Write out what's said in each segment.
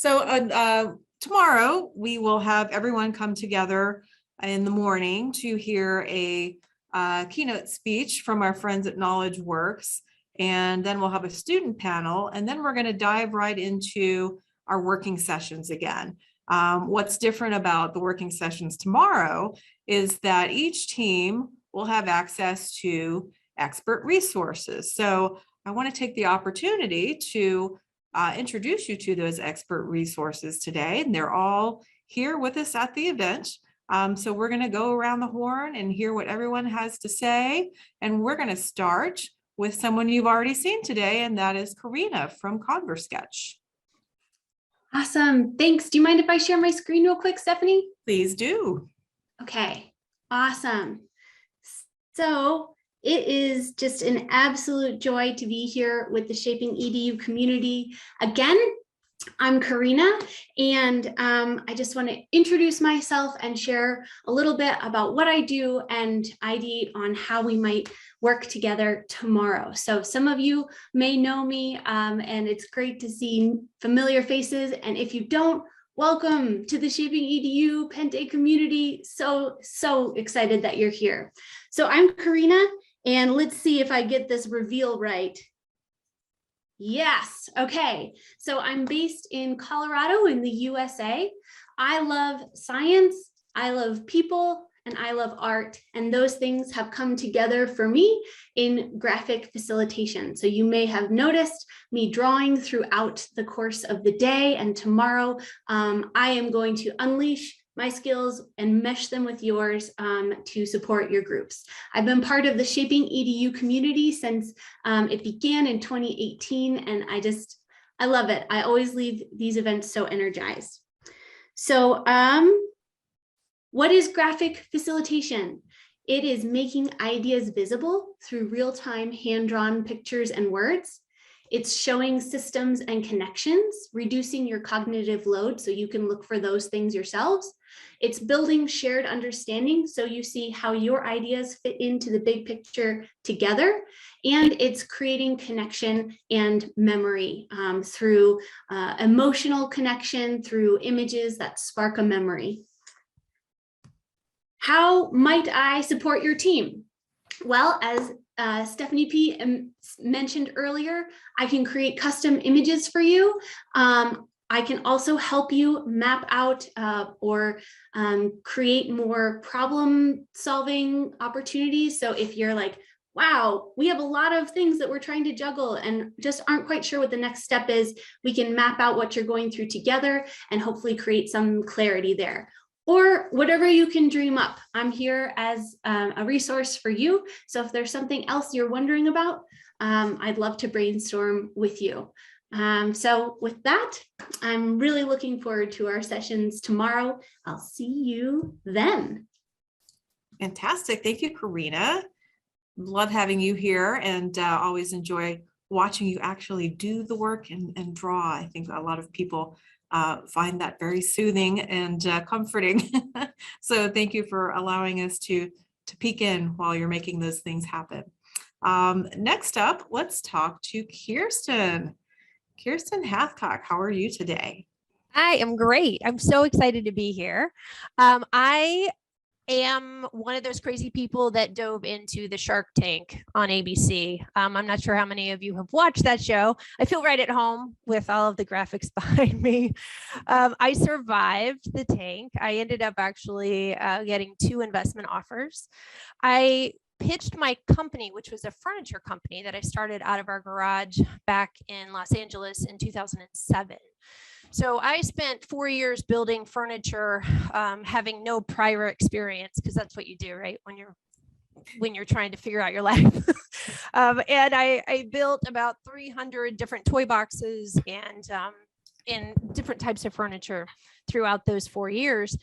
Tomorrow we will have everyone come together in the morning to hear a keynote speech from our friends at Knowledge Works. And then we'll have a student panel, and then we're going to dive right into our working sessions again. What's different about the working sessions tomorrow is that each team will have access to expert resources. So I want to take the opportunity to introduce you to those expert resources today, and they're all here with us at the event. So we're going to go around the horn and hear what everyone has to say, and we're going to start with someone you've already seen today, and that is Karina from ConverSketch. Awesome. Thanks. Do you mind if I share my screen real quick, Stephanie? Please do. Okay. Awesome. So it is just an absolute joy to be here with the ShapingEDU community. Again, I'm Karina, and I just want to introduce myself and share a little bit about what I do and ideate on how we might work together tomorrow. So some of you may know me, and it's great to see familiar faces. And if you don't, welcome to the ShapingEDU Pente community. So excited that you're here. So I'm Karina, and let's see if I get this reveal right. Yes. Okay. So I'm based in Colorado in the USA. I love science, I love people, and I love art. And those things have come together for me in graphic facilitation. So you may have noticed me drawing throughout the course of the day. And tomorrow I am going to unleash my skills and mesh them with yours to support your groups. I've been part of the ShapingEDU community since it began in 2018, and I love it. I always leave these events so energized. So what is graphic facilitation? It is making ideas visible through real-time hand-drawn pictures and words. It's showing systems and connections, reducing your cognitive load so you can look for those things yourselves. It's building shared understanding so you see how your ideas fit into the big picture together. And it's creating connection and memory through emotional connection, through images that spark a memory. How might I support your team? Well, as Stephanie P. mentioned earlier, I can create custom images for you. I can also help you map out or create more problem-solving opportunities. So if you're like, wow, we have a lot of things that we're trying to juggle and just aren't quite sure what the next step is, we can map out what you're going through together and hopefully create some clarity there. Or whatever you can dream up. I'm here as a resource for you. So if there's something else you're wondering about, I'd love to brainstorm with you. So with that, I'm really looking forward to our sessions tomorrow. I'll see you then. Fantastic. Thank you, Karina. Love having you here, and always enjoy watching you actually do the work and draw. I think a lot of people find that very soothing and comforting. So thank you for allowing us to peek in while you're making those things happen. Next up, let's talk to Kirsten. Kirsten Hathcock, how are you today? I am great. I'm so excited to be here. I am one of those crazy people that dove into the Shark Tank on ABC. I'm not sure how many of you have watched that show. I feel right at home with all of the graphics behind me. I survived the tank. I ended up actually getting 2 investment offers. I pitched my company, which was a furniture company that I started out of our garage back in Los Angeles in 2007. So I spent 4 years building furniture, having no prior experience, because that's what you do, right? When you're trying to figure out your life. And I built about 300 different toy boxes and in different types of furniture throughout those 4 years.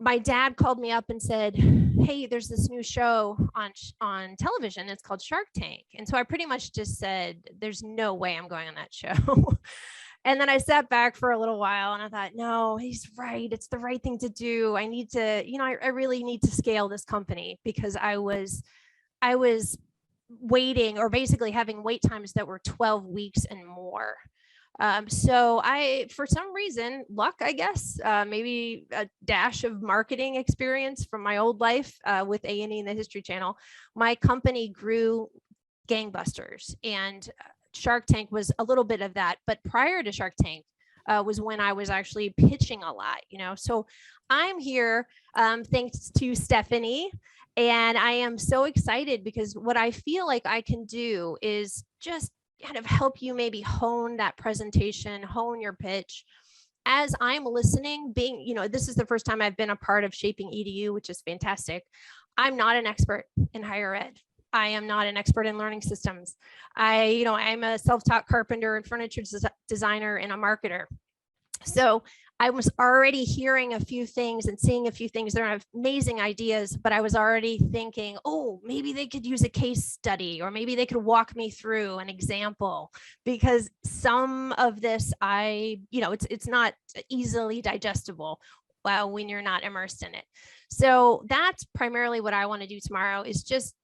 My dad called me up and said, hey, there's this new show on television. It's called Shark Tank. And so I pretty much just said, there's no way I'm going on that show. And then I sat back for a little while and I thought, no, he's right. It's the right thing to do. I need to, I really need to scale this company, because I was waiting, or basically having wait times that were 12 weeks and more So for some reason, luck, I guess, maybe a dash of marketing experience from my old life with A&E and the History Channel, my company grew gangbusters, and Shark Tank was a little bit of that. But prior to Shark Tank was when I was actually pitching a lot, So I'm here thanks to Stephanie. And I am so excited because what I feel like I can do is just kind of help you maybe hone that presentation, hone your pitch. As I'm listening, this is the first time I've been a part of ShapingEDU, which is fantastic. I'm not an expert in higher ed. I am not an expert in learning systems. I'm a self-taught carpenter and furniture designer and a marketer. So I was already hearing a few things and seeing a few things. They're amazing ideas, but I was already thinking, oh, maybe they could use a case study, or maybe they could walk me through an example, because some of this, it's not easily digestible when you're not immersed in it. So that's primarily what I want to do tomorrow, is just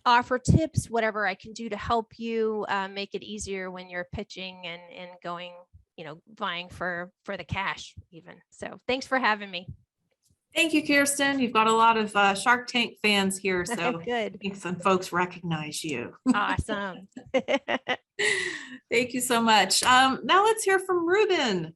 offer tips, whatever I can do to help you make it easier when you're pitching and going, vying for the cash even. So thanks for having me. Thank you, Kirsten. You've got a lot of Shark Tank fans here, so good. I think some folks recognize you. Awesome. Thank you so much. Now let's hear from Ruben.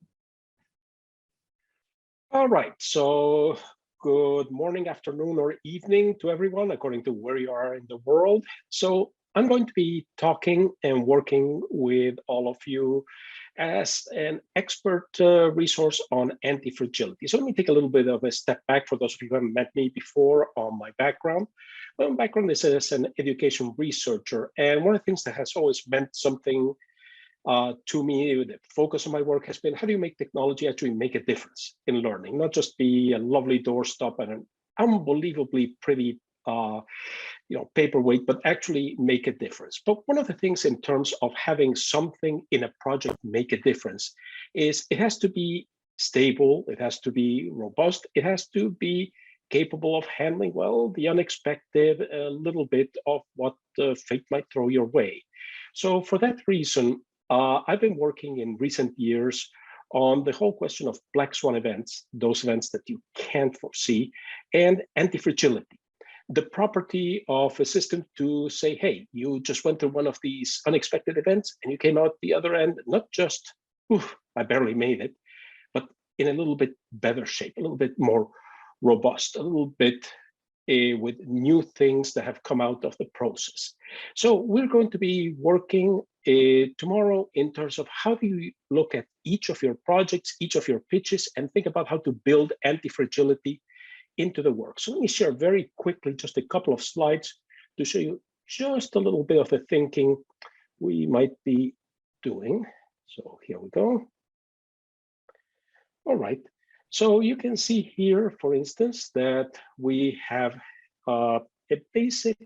All right, so good morning, afternoon, or evening to everyone, according to where you are in the world. So I'm going to be talking and working with all of you as an expert resource on anti-fragility. So let me take a little bit of a step back for those of you who haven't met me before on my background. My background is as an education researcher, and one of the things that has always meant something to me, the focus of my work has been, how do you make technology actually make a difference in learning, not just be a lovely doorstop and an unbelievably pretty paperweight, but actually make a difference. But one of the things in terms of having something in a project make a difference is it has to be stable, it has to be robust, it has to be capable of handling, well, the unexpected, a little bit of what fate might throw your way. So for that reason, I've been working in recent years on the whole question of black swan events, those events that you can't foresee, and anti-fragility, the property of a system to say, hey, you just went through one of these unexpected events and you came out the other end, not just, I barely made it, but in a little bit better shape, a little bit more robust, a little bit with new things that have come out of the process. So we're going to be working tomorrow in terms of how do you look at each of your projects, each of your pitches, and think about how to build anti-fragility into the work. So let me share very quickly just a couple of slides to show you just a little bit of the thinking we might be doing. So here we go. All right. So you can see here, for instance, that we have a basic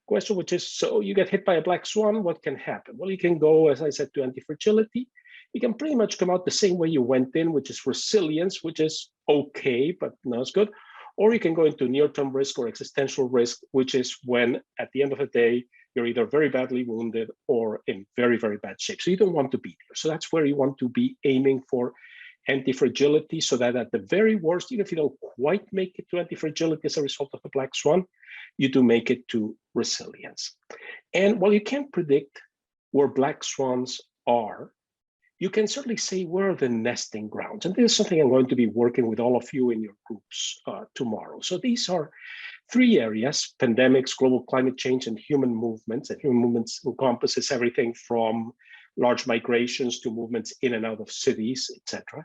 question, which is, so you get hit by a black swan, what can happen? Well, you can go, as I said, to anti-fragility. You can pretty much come out the same way you went in, which is resilience, which is okay, but not as good. Or you can go into near-term risk or existential risk, which is when, at the end of the day, you're either very badly wounded or in very, very bad shape. So you don't want to be there. So that's where you want to be aiming for anti-fragility, so that at the very worst, even if you don't quite make it to anti-fragility as a result of the black swan, you do make it to resilience. And while you can't predict where black swans are, you can certainly say where are the nesting grounds. And this is something I'm going to be working with all of you in your groups tomorrow. So these are three areas: pandemics, global climate change, and human movements. And human movements encompasses everything from large migrations to movements in and out of cities, etc.,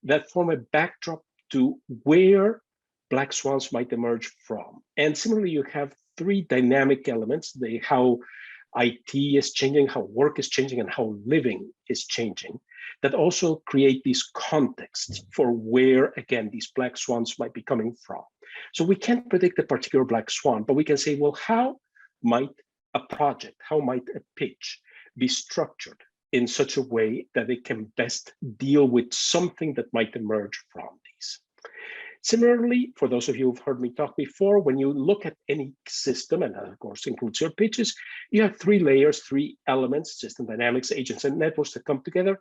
that form a backdrop to where black swans might emerge from. And similarly, you have three dynamic elements: how IT is changing, how work is changing, and how living is changing, that also create these contexts for where, again, these black swans might be coming from. So we can't predict a particular black swan, but we can say, well, how might a project, how might a pitch be structured in such a way that it can best deal with something that might emerge from these. Similarly, for those of you who've heard me talk before, when you look at any system, and that of course includes your pitches, you have three layers, three elements: system dynamics, agents, and networks that come together.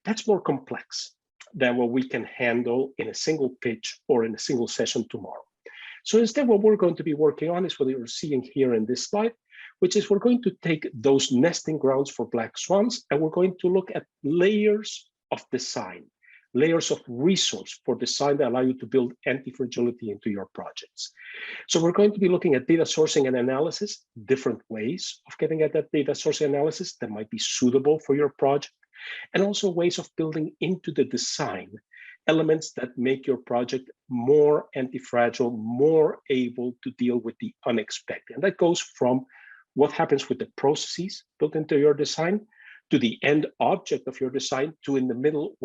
That's more complex than what we can handle in a single pitch or in a single session tomorrow. So instead, what we're going to be working on is what you're seeing here in this slide, which is we're going to take those nesting grounds for black swans, and we're going to look at layers of design, layers of resource for design that allow you to build anti-fragility into your projects. So we're going to be looking at data sourcing and analysis, different ways of getting at that data sourcing analysis that might be suitable for your project, and also ways of building into the design elements that make your project more anti-fragile, more able to deal with the unexpected. And that goes from what happens with the processes built into your design to the end object of your design, to in the middle,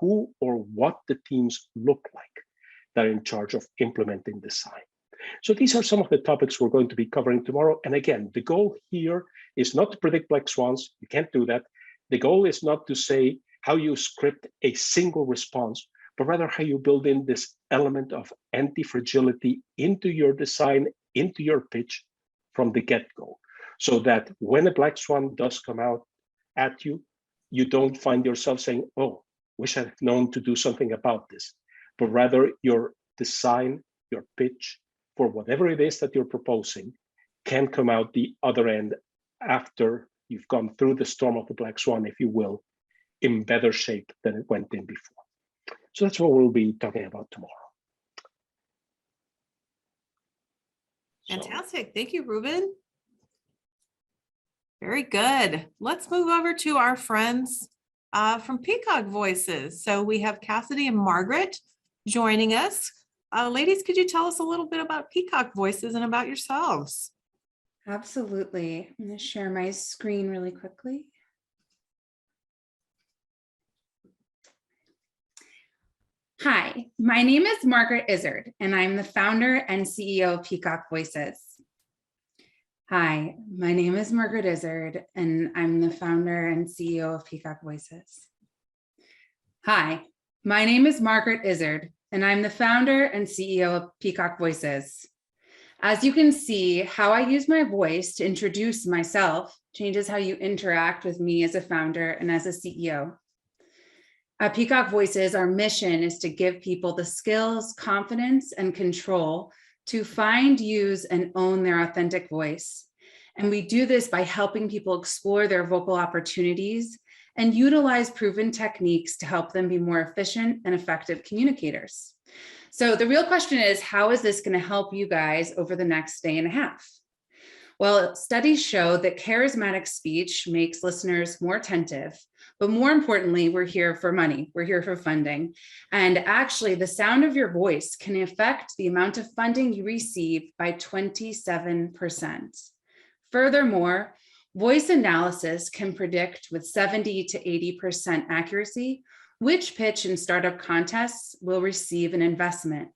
who or what the teams look like that are in charge of implementing design. So these are some of the topics we're going to be covering tomorrow. And again, the goal here is not to predict black swans. You can't do that. The goal is not to say how you script a single response, but rather how you build in this element of anti-fragility into your design, into your pitch from the get-go, so that when a black swan does come out at you, you don't find yourself saying, oh, wish I'd known to do something about this, but rather your design, your pitch for whatever it is that you're proposing can come out the other end after you've gone through the storm of the black swan, if you will, in better shape than it went in before. So that's what we'll be talking about tomorrow. Fantastic. Thank you, Ruben. Very good. Let's move over to our friends from Peacock Voices. So we have Cassidy and Margaret joining us. Ladies, could you tell us a little bit about Peacock Voices and about yourselves? Absolutely. I'm going to share my screen really quickly. Hi, my name is Margaret Izzard, and I'm the founder and CEO of Peacock Voices. Hi, my name is Margaret Izzard, and I'm the founder and CEO of Peacock Voices. Hi, my name is Margaret Izzard, and I'm the founder and CEO of Peacock Voices. As you can see, how I use my voice to introduce myself changes how you interact with me as a founder and as a CEO. At Peacock Voices, our mission is to give people the skills, confidence, and control to find, use, and own their authentic voice. And we do this by helping people explore their vocal opportunities and utilize proven techniques to help them be more efficient and effective communicators. So the real question is, how is this going to help you guys over the next day and a half? Well, studies show that charismatic speech makes listeners more attentive, but more importantly, we're here for money. We're here for funding. And actually, the sound of your voice can affect the amount of funding you receive by 27%. Furthermore, voice analysis can predict with 70 to 80% accuracy which pitch in startup contests will receive an investment.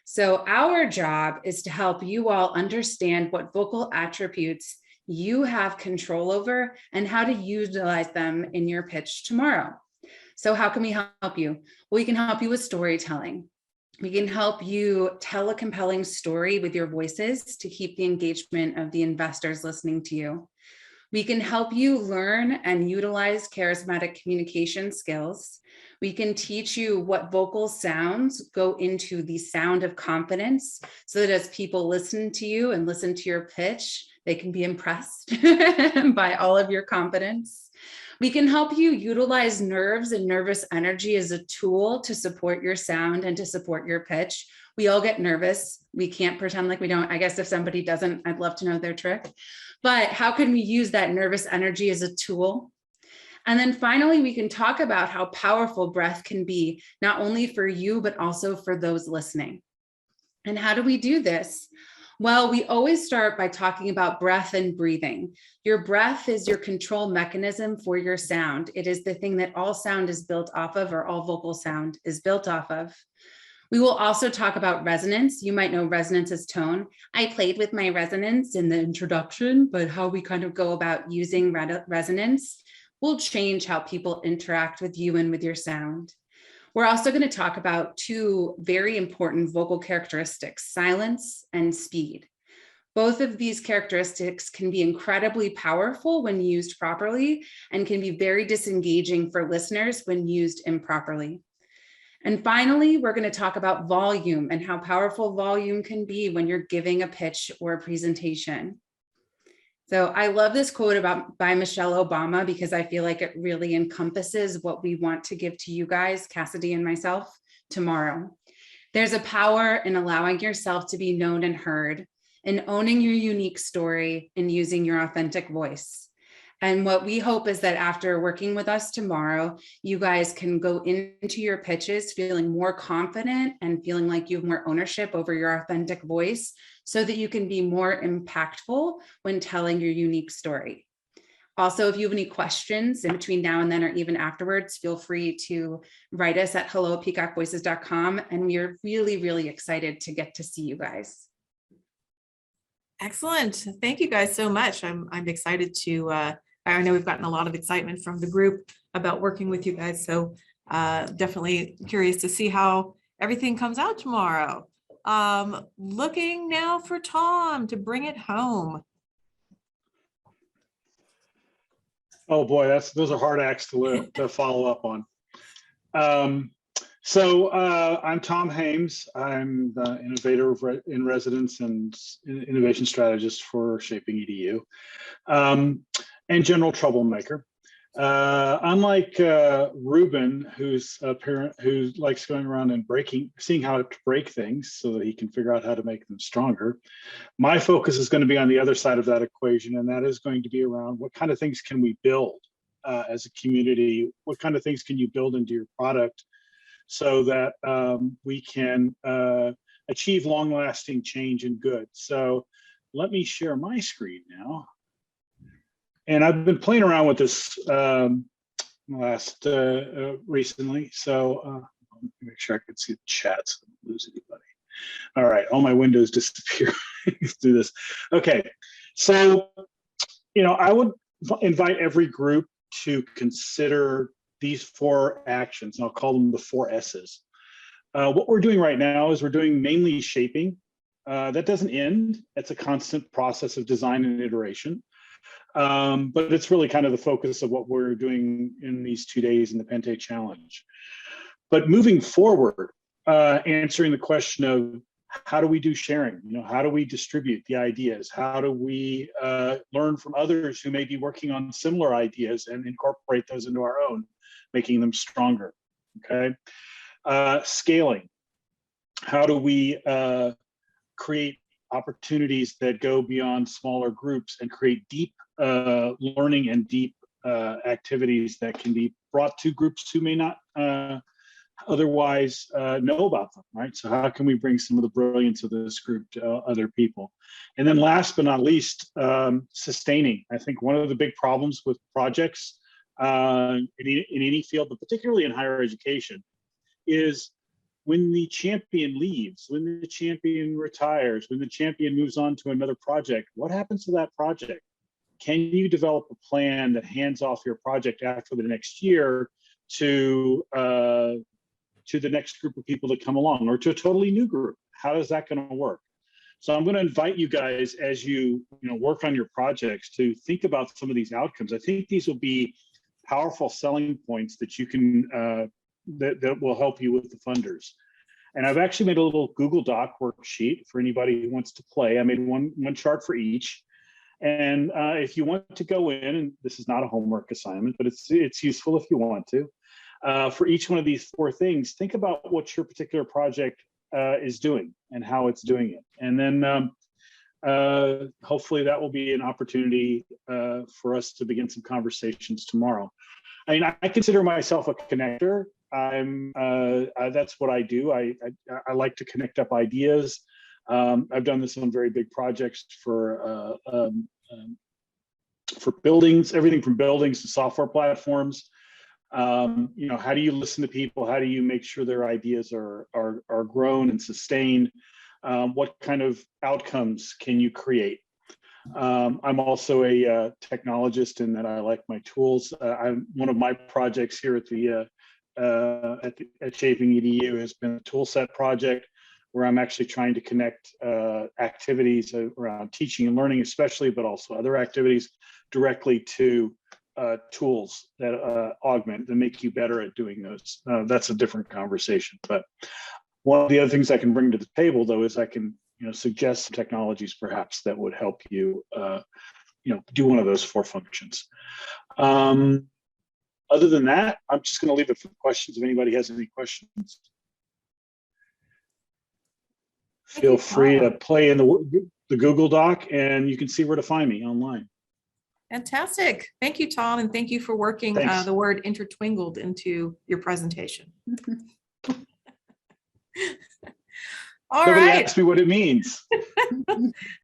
So our job is to help you all understand what vocal attributes you have control over and how to utilize them in your pitch tomorrow. So how can we help you? Well, we can help you with storytelling. We can help you tell a compelling story with your voices to keep the engagement of the investors listening to you. We can help you learn and utilize charismatic communication skills. We can teach you what vocal sounds go into the sound of confidence so that as people listen to you and listen to your pitch, they can be impressed by all of your confidence. We can help you utilize nerves and nervous energy as a tool to support your sound and to support your pitch. We all get nervous. We can't pretend like we don't. I guess if somebody doesn't, I'd love to know their trick. But how can we use that nervous energy as a tool? And then finally, we can talk about how powerful breath can be, not only for you, but also for those listening. And how do we do this? Well, we always start by talking about breath and breathing. Your breath is your control mechanism for your sound. It is the thing that all sound is built off of, or all vocal sound is built off of. We will also talk about resonance. You might know resonance as tone. I played with my resonance in the introduction, but how we kind of go about using resonance will change how people interact with you and with your sound. We're also going to talk about two very important vocal characteristics, silence and speed. Both of these characteristics can be incredibly powerful when used properly and can be very disengaging for listeners when used improperly. And finally, we're going to talk about volume and how powerful volume can be when you're giving a pitch or a presentation. So I love this quote by Michelle Obama because I feel like it really encompasses what we want to give to you guys, Cassidy and myself, tomorrow. There's a power in allowing yourself to be known and heard, and owning your unique story and using your authentic voice. And what we hope is that after working with us tomorrow, you guys can go into your pitches feeling more confident and feeling like you have more ownership over your authentic voice so that you can be more impactful when telling your unique story. Also, if you have any questions in between now and then, or even afterwards, feel free to write us at hello@peacockvoices.com. And we are really, really excited to get to see you guys. Excellent. Thank you guys so much. I'm excited to, I know we've gotten a lot of excitement from the group about working with you guys. So definitely curious to see how everything comes out tomorrow. Looking now for Tom to bring it home. Oh boy, those are hard acts to follow up on. So I'm Tom Haynes. I'm the innovator in residence and innovation strategist for ShapingEDU, and general troublemaker. Unlike Ruben, who's a parent who likes going around and seeing how to break things so that he can figure out how to make them stronger, my focus is going to be on the other side of that equation, and that is going to be around what kind of things can we build as a community? What kind of things can you build into your product so that we can achieve long-lasting change and good? So let me share my screen now. And I've been playing around with this recently. So let me make sure I can see the chat so I don't lose anybody. All right, all my windows disappear. Let's do this. Okay, so I would invite every group to consider these 4 actions. I'll call them the 4 S's. What we're doing right now is we're doing mainly shaping. That doesn't end. It's a constant process of design and iteration. But it's really kind of the focus of what we're doing in these 2 days in the Pente Challenge. But moving forward, answering the question of how do we do sharing? How do we distribute the ideas? How do we learn from others who may be working on similar ideas and incorporate those into our own, making them stronger? Okay. Scaling. How do we create opportunities that go beyond smaller groups and create deep learning and deep activities that can be brought to groups who may not otherwise know about them, right? So how can we bring some of the brilliance of this group to other people? And then last but not least, sustaining. I think one of the big problems with projects in any field, but particularly in higher education, is when the champion leaves, when the champion retires, when the champion moves on to another project, what happens to that project? Can you develop a plan that hands off your project after the next year to the next group of people that come along, or to a totally new group? How is that going to work? So I'm going to invite you guys, as you work on your projects, to think about some of these outcomes. I think these will be powerful selling points that you can that will help you with the funders. And I've actually made a little Google Doc worksheet for anybody who wants to play. I made one chart for each. And if you want to go in, and this is not a homework assignment, but it's useful if you want to, for each one of these 4 things, think about what your particular project is doing and how it's doing it. And then hopefully that will be an opportunity for us to begin some conversations tomorrow. I mean, I consider myself a connector. That's what I do. I like to connect up ideas. I've done this on very big projects for buildings, everything from buildings to software platforms. How do you listen to people? How do you make sure their ideas are grown and sustained? What kind of outcomes can you create? I'm also a technologist in that I like my tools. One of my projects here at ShapingEDU has been a tool set project where I'm actually trying to connect activities around teaching and learning, especially, but also other activities directly to tools that augment and make you better at doing those. That's a different conversation. But one of the other things I can bring to the table, though, is I can suggest some technologies perhaps that would help you do one of those 4 functions. Other than that, I'm just going to leave it for questions if anybody has any questions. Feel free to play in the Google Doc, and you can see where to find me online. Fantastic. Thank you, Tom, and thank you for working the word intertwingled into your presentation. All Nobody right. asked me what it means.